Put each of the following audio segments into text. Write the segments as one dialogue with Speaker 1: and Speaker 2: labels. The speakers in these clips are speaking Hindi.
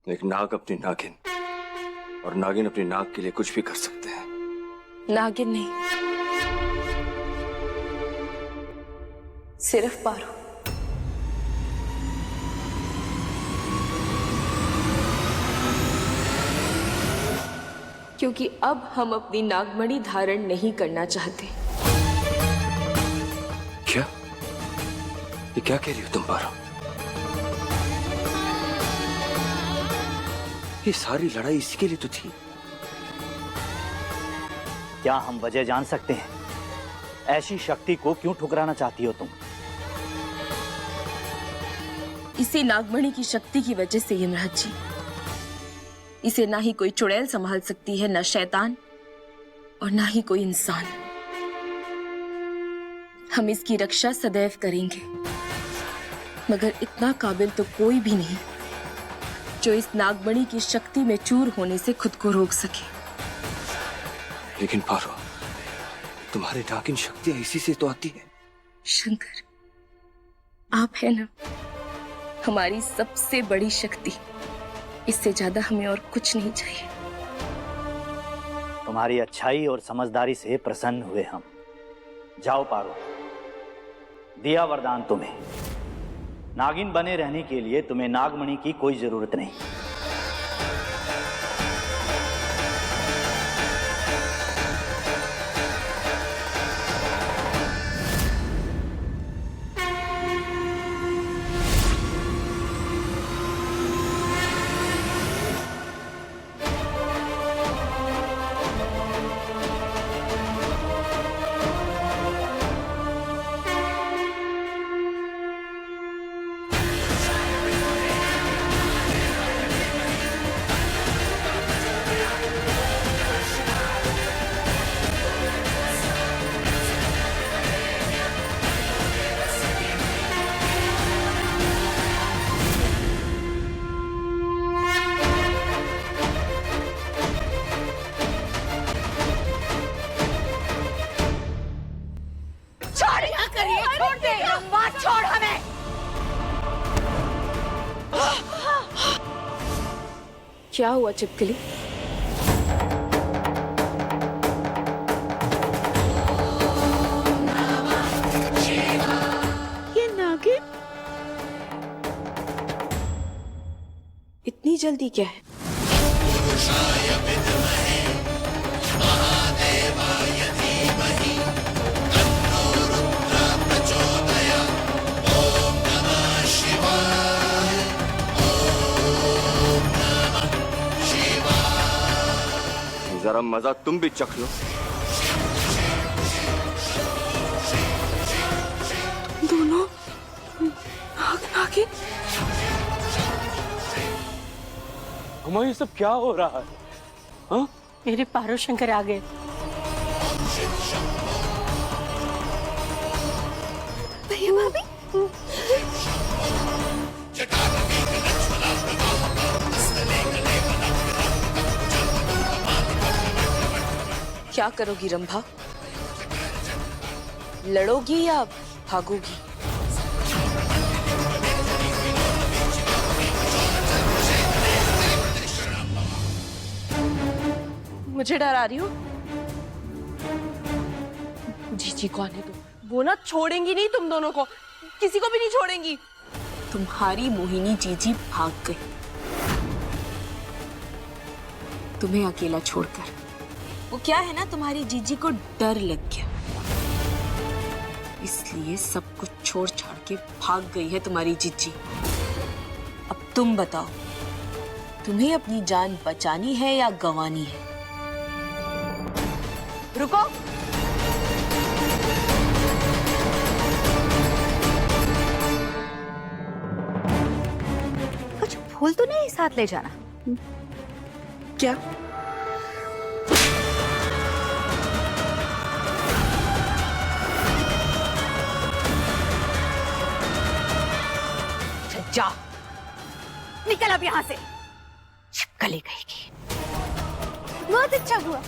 Speaker 1: एक नाग अपनी नागिन और नागिन अपनी नाग के लिए कुछ भी कर सकते हैं।
Speaker 2: नागिन नहीं, सिर्फ पारो। क्योंकि अब हम अपनी नागमणि धारण नहीं करना चाहते।
Speaker 1: क्या? ये क्या कह रही हो तुम पारो? ये सारी लड़ाई इसके लिए तो थी।
Speaker 3: क्या हम वजह जान सकते हैं? ऐसी शक्ति को क्यों ठुकराना चाहती हो तुम?
Speaker 2: इसी नागमणि की शक्ति की वजह से यमराज जी, इसे ना ही कोई चुड़ैल संभाल सकती है, ना शैतान और ना ही कोई इंसान। हम इसकी रक्षा सदैव करेंगे, मगर इतना काबिल तो कोई भी नहीं जो इस नागमणि की शक्ति में चूर होने से खुद को रोक सके।
Speaker 1: लेकिन पारो, तुम्हारे नागिन शक्तियां इसी से तो आती है।
Speaker 2: शंकर, आप है ना हमारी सबसे बड़ी शक्ति। इससे ज्यादा हमें और कुछ नहीं चाहिए।
Speaker 3: तुम्हारी अच्छाई और समझदारी से प्रसन्न हुए हम। जाओ पारो, दिया वरदान तुम्हें। नागिन बने रहने के लिए तुम्हें नागमणि की कोई जरूरत नहीं।
Speaker 4: छोड़ हमें।
Speaker 2: क्या हुआ छिपकली?
Speaker 4: ये नागिन
Speaker 2: इतनी जल्दी क्या है?
Speaker 1: जरा मजा तुम भी चख लो।
Speaker 4: दोनों नागिन।
Speaker 5: अम्मा, ये सब क्या हो रहा है? हाँ?
Speaker 4: मेरे पारो शंकर आ गए। भैया भाभी,
Speaker 2: क्या करोगी रंभा? लड़ोगी या भागोगी?
Speaker 4: मुझे डरा रही हो? जीजी कौन है तुम? वो ना छोड़ेंगी नहीं तुम दोनों को, किसी को भी नहीं छोड़ेंगी।
Speaker 2: तुम्हारी मोहिनी जीजी भाग गई, तुम्हें अकेला छोड़कर। वो क्या है ना, तुम्हारी जीजी को डर लग गया, इसलिए सब कुछ छोड़ छाड़ के भाग गई है तुम्हारी जीजी। अब तुम बताओ, तुम्हें अपनी जान बचानी है या गंवानी है?
Speaker 4: रुको,
Speaker 6: कुछ फूल तो नहीं साथ ले जाना?
Speaker 4: क्या?
Speaker 6: जा, निकल अब यहाँ से। छिपकली गई की। बहुत अच्छा हुआ।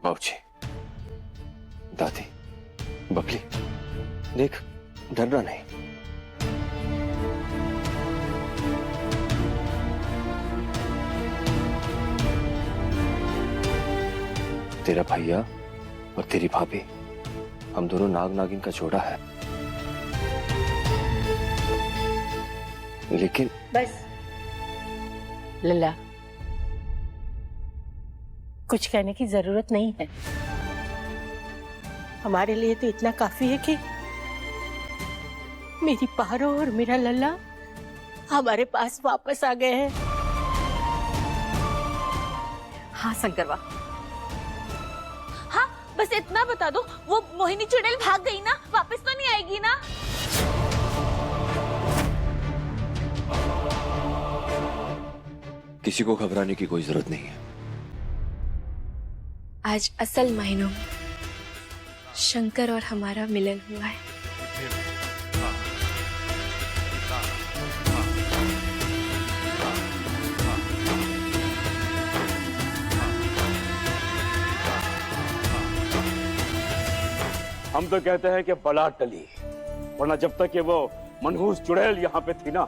Speaker 1: बाबूजी, दादी, बबली, देख, डरना नहीं। तेरा भैया और तेरी भाभी, हम दोनों नाग नागिन का जोड़ा है। लेकिन
Speaker 7: बस लल्ला, कुछ कहने की जरूरत नहीं है। हमारे लिए तो इतना काफी है कि मेरी पारो और मेरा लल्ला हमारे पास वापस आ गए हैं।
Speaker 6: हाँ शंकरवा,
Speaker 2: हाँ, बस इतना बता दो, वो मोहिनी चुड़ैल भाग गई ना? वापस तो नहीं आएगी ना?
Speaker 1: किसी को घबराने की कोई जरूरत नहीं है।
Speaker 2: आज असल मायनों में शंकर और हमारा मिलन हुआ है।
Speaker 5: हम तो कहते हैं कि बला टली, वरना जब तक ये वो मनहूस चुड़ैल यहाँ पे थी ना,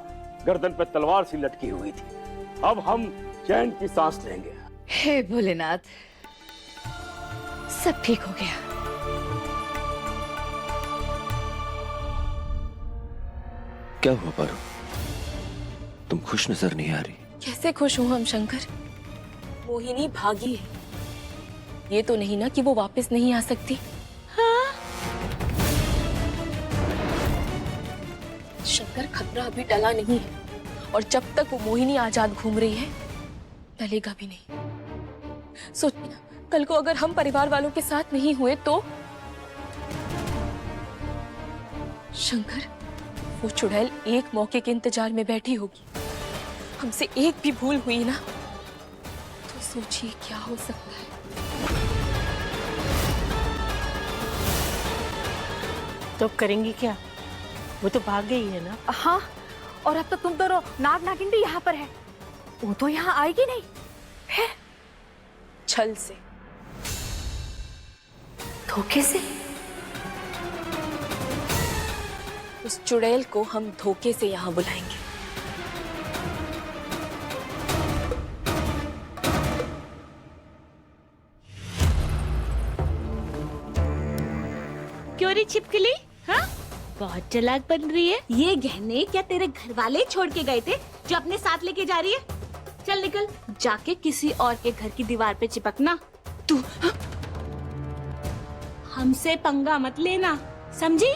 Speaker 5: गर्दन पे तलवार सी लटकी हुई थी। अब हम चैन की सांस लेंगे।
Speaker 6: हे भोलेनाथ, सब ठीक हो गया।
Speaker 1: क्या हुआ पारो? तुम खुश नजर नहीं आ रही।
Speaker 2: कैसे खुश हूं हम शंकर? मोहिनी भागी है, ये तो नहीं ना कि वो वापस नहीं आ सकती। हाँ? शंकर, खतरा अभी टला नहीं है, और जब तक वो मोहिनी आजाद घूम रही है टलेगा भी नहीं। सोचिए ना, कल को अगर हम परिवार वालों के साथ नहीं हुए तो? शंकर, वो चुड़ैल एक मौके के इंतजार में बैठी होगी। हमसे एक भी भूल हुई ना तो सोचिए क्या हो सकता है।
Speaker 7: तो करेंगी क्या? वो तो भाग गई है ना।
Speaker 6: हाँ, और अब तो तुम दोनों नाग नागिन भी यहाँ पर है। वो तो यहाँ आएगी नहीं है।
Speaker 2: छल से,
Speaker 6: धोखे से?
Speaker 2: उस चुड़ैल को हम धोखे से यहाँ बुलाएंगे।
Speaker 8: क्यों री छिपकली? हाँ, बहुत चालाक बन रही है। ये गहने क्या तेरे घर वाले छोड़ के गए थे जो अपने साथ लेके जा रही है? चल निकल, जाके किसी और के घर की दीवार पे चिपकना। तू हाँ? हमसे पंगा मत लेना, समझी?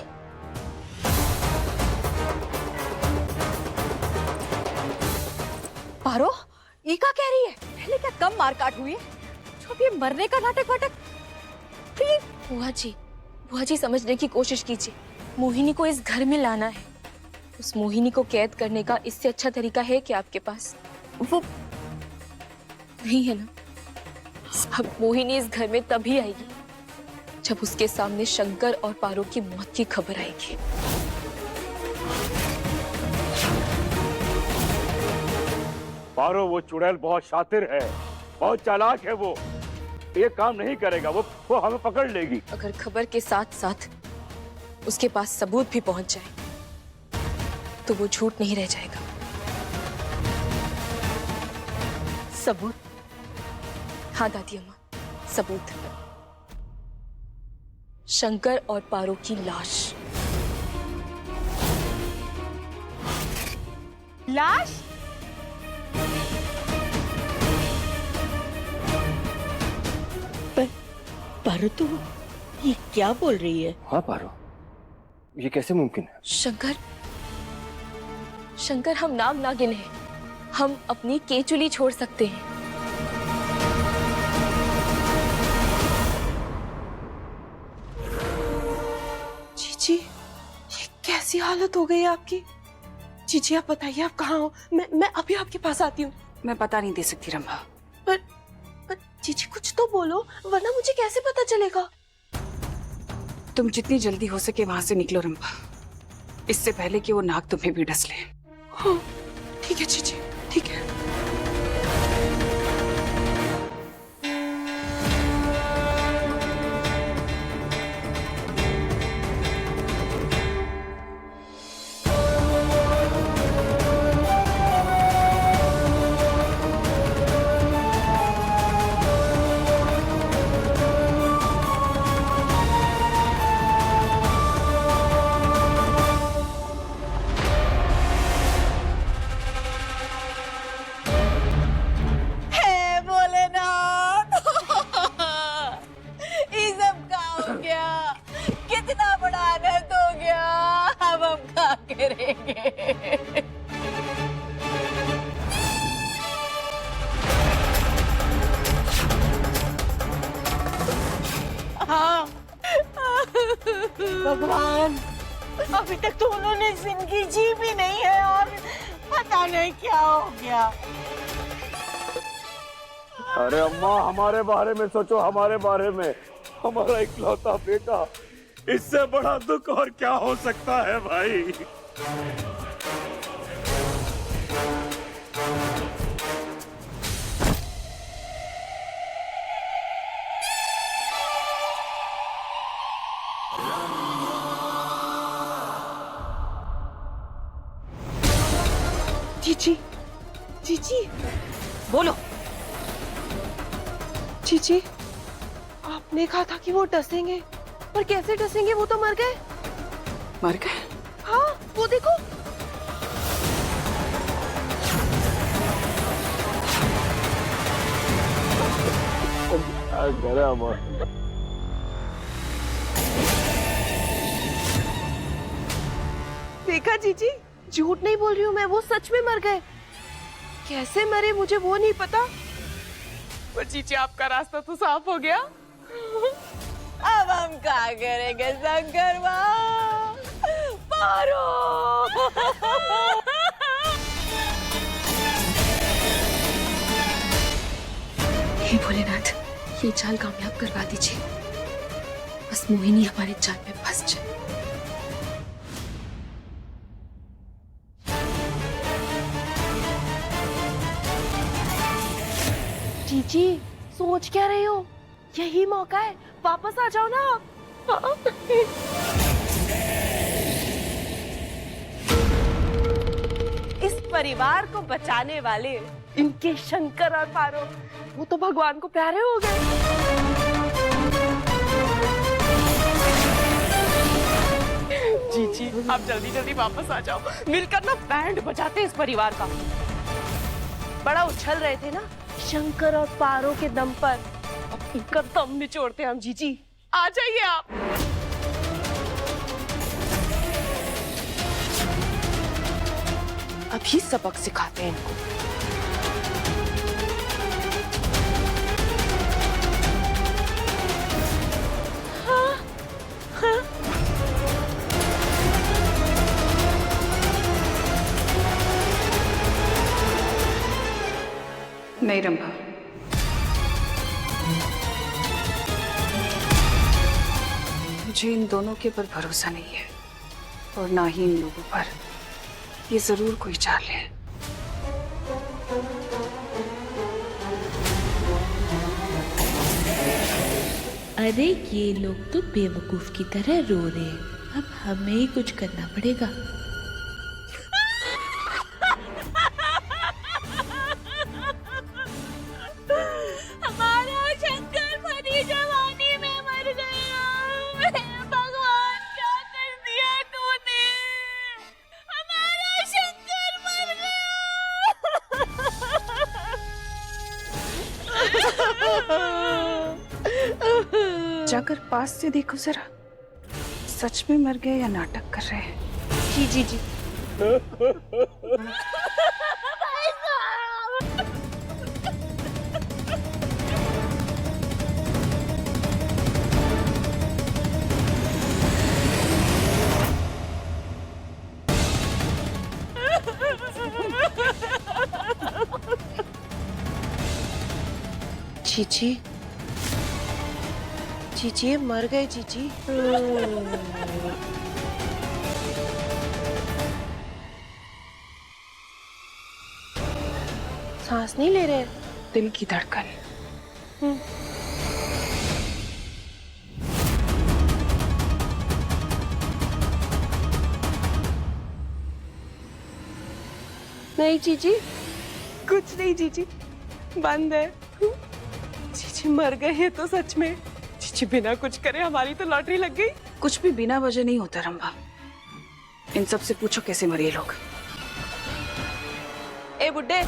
Speaker 6: पारो, ये क्या कह रही है? पहले क्या कम मार काट हुई है, जो अब ये मरने का नाटक वाटक?
Speaker 2: बुआ जी समझने की कोशिश कीजिए। मोहिनी को इस घर में लाना है। उस मोहिनी को कैद करने का इससे अच्छा तरीका है कि आपके पास?
Speaker 6: वो
Speaker 2: नहीं है ना? अब मोहिनी इस घर में तभी आएगी जब उसके सामने शंकर और पारो की मौत की खबर आएगी।
Speaker 5: पारो, वो चुड़ैल बहुत शातिर है, बहुत चालाक है। वो ये काम नहीं करेगा, वो हमें पकड़ लेगी।
Speaker 2: अगर खबर के साथ साथ उसके पास सबूत भी पहुंच जाए तो वो झूठ नहीं रह जाएगा।
Speaker 7: सबूत?
Speaker 2: हाँ दादी अम्मा, सबूत। शंकर और पारो की लाश।
Speaker 7: लाश? पारो, तू ये क्या बोल रही है?
Speaker 1: हाँ पारो, ये कैसे मुमकिन है?
Speaker 2: शंकर, हम नाग नागिन हैं। हम अपनी केचुली छोड़ सकते हैं।
Speaker 4: जीजी, ये कैसी हालत हो गई है आपकी? जीजी आप बताइए, आप कहाँ हो? मैं अभी आपके पास आती हूँ।
Speaker 9: मैं पता नहीं दे सकती रंभा।
Speaker 4: पर जीजी कुछ तो बोलो, वरना मुझे कैसे पता चलेगा?
Speaker 9: तुम जितनी जल्दी हो सके वहां से निकलो रंभा, इससे पहले कि वो नाग तुम्हें भी डस ले।
Speaker 4: हाँ, ठीक है जीजी, ठीक है।
Speaker 7: करेंगे। हाँ भगवान, अभी तक तो उन्होंने जिंदगी जी भी नहीं है और पता नहीं क्या हो गया।
Speaker 5: अरे अम्मा, हमारे बारे में सोचो, हमारे बारे में। हमारा इकलौता बेटा, इससे बड़ा दुख और क्या हो सकता है भाई।
Speaker 4: जीजी, जीजी,
Speaker 7: बोलो।
Speaker 4: जीजी, आपने कहा था कि वो डसेंगे, पर कैसे डसेंगे? वो तो मर गए।
Speaker 9: मर गए?
Speaker 4: हाँ, वो देखो। देखा जीजी, झूठ नहीं बोल रही हूँ मैं, वो सच में मर गए। कैसे मरे मुझे वो नहीं पता, पर जीजी आपका रास्ता तो साफ हो गया। अब हम क्या करेंगे शंकर पारो?
Speaker 2: हे भोलेनाथ, ये चाल कामयाब करवा दीजिए, बस मोहिनी हमारे जाल में फंस जाए।
Speaker 4: जीजी, सोच क्या रही हो? यही मौका है, वापस आ जाओ ना आप। इस परिवार को बचाने वाले इनके शंकर और पारो, वो तो भगवान को प्यारे हो गए। जीजी, आप जल्दी जल्दी वापस आ जाओ, मिलकर ना बैंड बजाते इस परिवार का। बड़ा उछल रहे थे ना शंकर और पारो के दम पर, अब इनका दम निचोड़ते हम। जीजी, आ जाइए आप। अभी सबक सिखाते हैं इनको। हाँ, हाँ।
Speaker 9: नहीं रंभा, मुझे इन दोनों के पर भरोसा नहीं है और ना ही इन लोगों पर। ये जरूर कोई चाल है।
Speaker 8: अरे ये लोग तो बेवकूफ की तरह रो रहे हैं, अब हमें ही कुछ करना पड़ेगा। हमारा शंकर भरी जवानी में मर गया। भगवान, क्या कर दिया तूने? हमारा शंकर मर गया।
Speaker 9: जाकर पास से देखो जरा, सच में मर गए या नाटक कर रहे हैं।
Speaker 4: जी जी जी। जीजी, जीजी मर गए जीजी। सांस नहीं ले रहे,
Speaker 9: दिल की धड़कन।
Speaker 4: नहीं जीजी, कुछ नहीं जीजी, बंद है। जीजी मर गए हैं तो सच में। जीजी बिना कुछ करे हमारी तो लॉटरी लग गई।
Speaker 9: कुछ भी बिना वजह नहीं होता रंभा। इन सब से पूछो कैसे मरे लोग।
Speaker 4: ए बुड्ढे,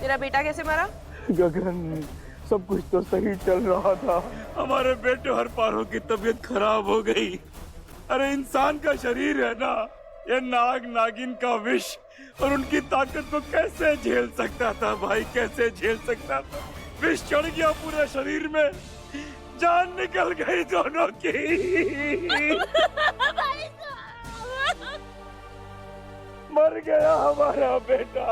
Speaker 4: तेरा बेटा कैसे मरा?
Speaker 5: गगन, सब कुछ तो सही चल रहा था। हमारे बेटे और पारो की तबीयत खराब हो गई अरे इंसान का शरीर है ना, ये नाग नागिन का विष और उनकी ताकत को कैसे झेल सकता था भाई, कैसे झेल सकता था। विष चढ़ गया पूरे शरीर में, जान निकल गई दोनों की। मर गया हमारा बेटा।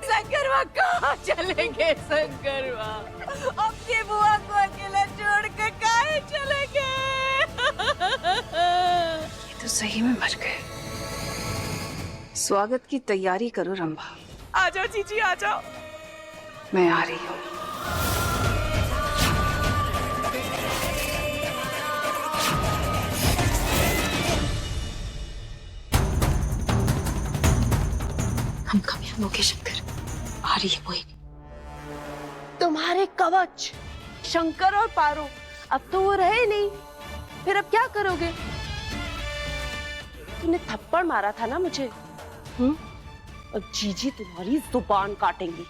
Speaker 7: शंकरवा कहाँ चले गए? शंकरवा अपनी बुआ को अकेला छोड़ के कहाँ चले गए?
Speaker 9: ये तो सही में मर गए। स्वागत की तैयारी करो रंभा।
Speaker 4: आ जाओ जीजी, आ जाओ।
Speaker 9: मैं आ रही हूँ।
Speaker 2: हम कामयाब हो गए शंकर। आ रही है मोहिनी।
Speaker 4: तुम्हारे कवच शंकर और पारो, अब तो वो रहे नहीं, फिर अब क्या करोगे? तूने थप्पड़ मारा था ना मुझे, अब जीजी तुम्हारी जुबान काटेंगी।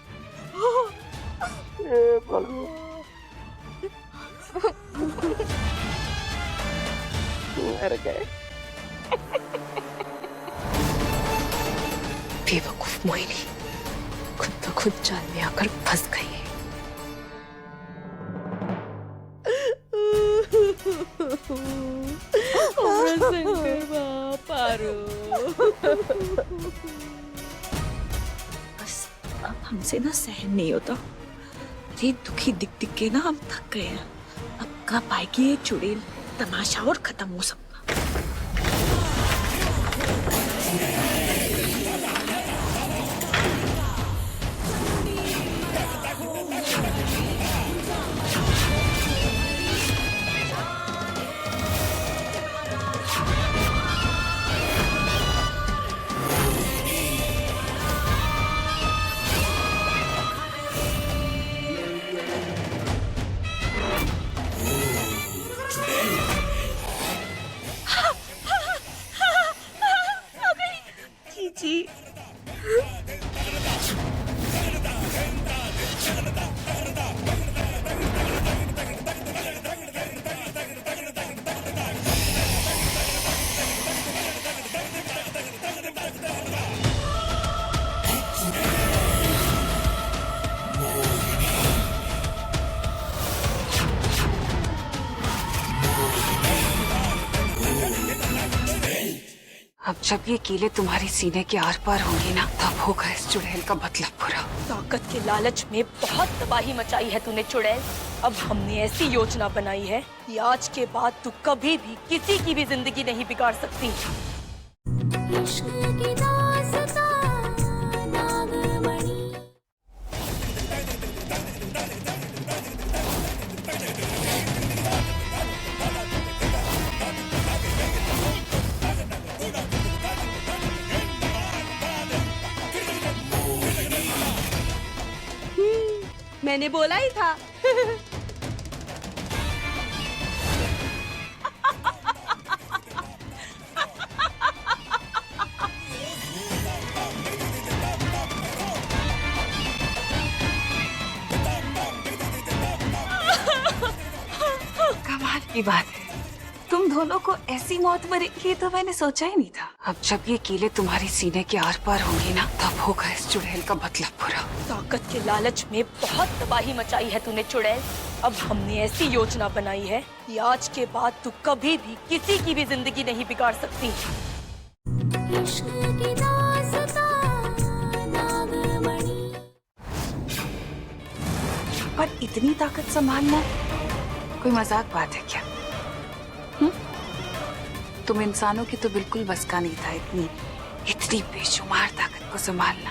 Speaker 4: मर गए।
Speaker 2: बेवकूफ मोहिनी, खुद ब खुद जाल में आकर फंस गई है।
Speaker 8: बस अब हमसे ना सहन नहीं होता। अरे दुखी दिख दिख के ना हम थक गए हैं। अब कब आएगी ये चुड़ैल, तमाशा और खत्म हो सकता।
Speaker 9: अब जब ये कीले तुम्हारे सीने के आर पार होंगी ना, तब होगा इस चुड़ैल का मतलब पूरा।
Speaker 2: ताकत के लालच में बहुत तबाही मचाई है तूने चुड़ैल। अब हमने ऐसी योजना बनाई है कि आज के बाद तू कभी भी किसी की भी जिंदगी नहीं बिगाड़ सकती।
Speaker 4: मैंने बोला ही था।
Speaker 9: कमाल की बात है, तुम दोनों को ऐसी मौत मरेगी तो मैंने सोचा ही नहीं था। अब जब ये कीले तुम्हारे सीने के आर पार होंगी ना, तब होगा इस चुड़ैल का मतलब पूरा।
Speaker 2: ताकत के लालच में बहुत तबाही मचाई है तूने चुड़ैल। अब हमने ऐसी योजना बनाई है कि आज के बाद तू कभी भी किसी की भी जिंदगी नहीं बिगाड़ सकती।
Speaker 9: पर इतनी ताकत संभालना कोई मजाक बात है क्या? तुम इंसानों की तो बिल्कुल बस का नहीं था इतनी बेशुमार ताकत को संभालना।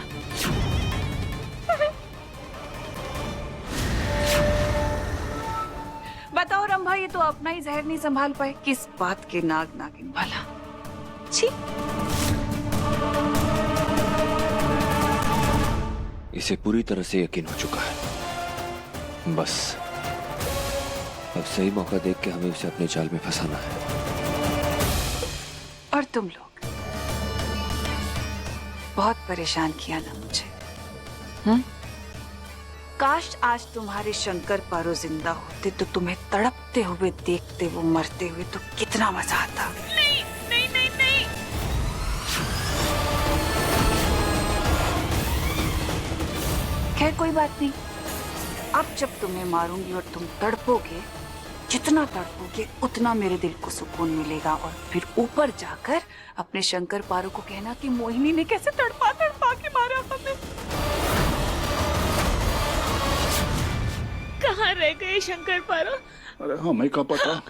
Speaker 9: बताओ रंभा, ये तो अपना ही जहर नहीं संभाल पाए, किस बात के नाग नागिन भला। छी।
Speaker 1: इसे पूरी तरह से यकीन हो चुका है। बस अब सही मौका देख के हमें उसे अपने जाल में फंसाना है।
Speaker 9: और तुम लोग बहुत परेशान किया ना मुझे। काश आज तुम्हारे शंकर पारो जिंदा होते तो तुम्हें तड़पते हुए देखते वो मरते हुए तो कितना मजा आता।
Speaker 7: नहीं
Speaker 9: खैर कोई बात नहीं, अब जब तुम्हें मारूंगी और तुम तड़पोगे, जितना तड़पोगे उतना मेरे दिल को सुकून मिलेगा। और फिर ऊपर जाकर अपने शंकर पारो को कहना कि मोहिनी ने कैसे तड़पा तड़पा के मारा हमें।
Speaker 8: कहाँ रह गए शंकर पारो?
Speaker 5: अरे हाँ, मैं कहाँ पता।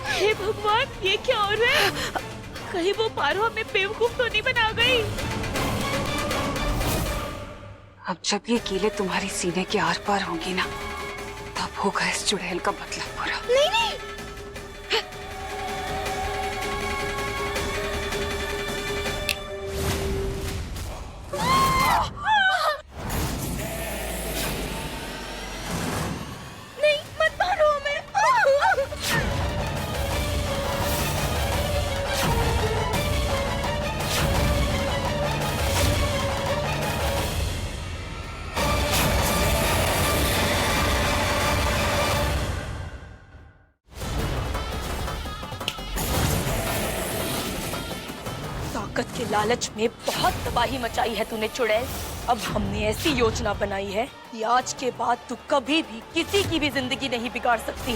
Speaker 8: हे भगवान, ये क्या हो रहा है? कहीं वो पारो हमें बेवकूफ तो नहीं बना गई?
Speaker 9: अब जब ये कीले तुम्हारी सीने के आर पार होंगी ना, तब होगा इस चुड़ैल का मतलब पूरा।
Speaker 8: नहीं नहीं, नहीं मत मारो हमें। ताकत के लालच में बहुत तबाही मचाई है तूने चुड़ैल। अब हमने ऐसी योजना बनाई है कि आज के बाद तू कभी भी किसी की भी जिंदगी नहीं बिगाड़ सकती।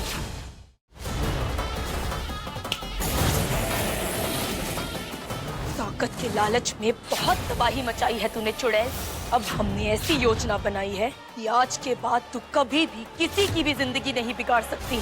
Speaker 8: ताकत के लालच में बहुत तबाही मचाई है तूने चुड़ैल। अब हमने ऐसी योजना बनाई है कि आज के बाद तू कभी भी किसी की भी जिंदगी नहीं बिगाड़ सकती।